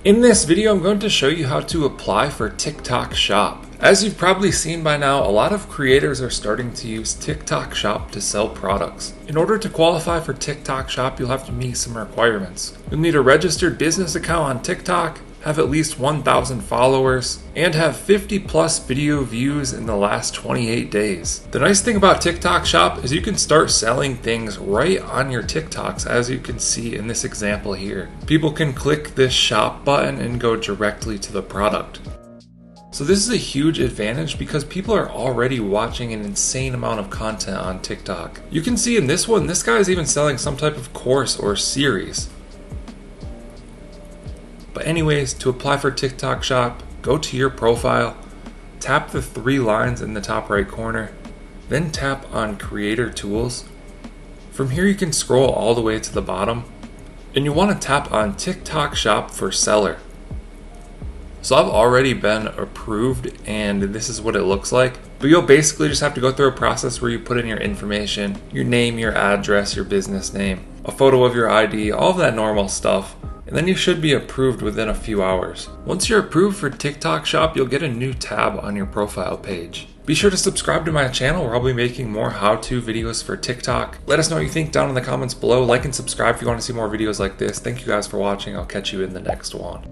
In this video, I'm going to show you how to apply for TikTok Shop. As you've probably seen by now, a lot of creators are starting to use TikTok Shop to sell products. In order to qualify for TikTok Shop, you'll have to meet some requirements. You'll need a registered business account on TikTok, have at least 1,000 followers, and have 50 plus video views in the last 28 days. The nice thing about TikTok Shop is you can start selling things right on your TikToks, as you can see in this example here. People can click this shop button and go directly to the product. So this is a huge advantage because people are already watching an insane amount of content on TikTok. You can see in this one, this guy is even selling some type of course or series. But anyways, to apply for TikTok Shop, go to your profile, tap the three lines in the top right corner, then tap on Creator Tools. From here you can scroll all the way to the bottom, and you want to tap on TikTok Shop for Seller. So I've already been approved and this is what it looks like. But you'll basically just have to go through a process where you put in your information, your name, your address, your business name, a photo of your ID, all of that normal stuff. And then you should be approved within a few hours. Once you're approved for TikTok Shop, you'll get a new tab on your profile page. Be sure to subscribe to my channel where I'll be making more how-to videos for TikTok. Let us know what you think down in the comments below. Like and subscribe if you want to see more videos like this. Thank you guys for watching. I'll catch you in the next one.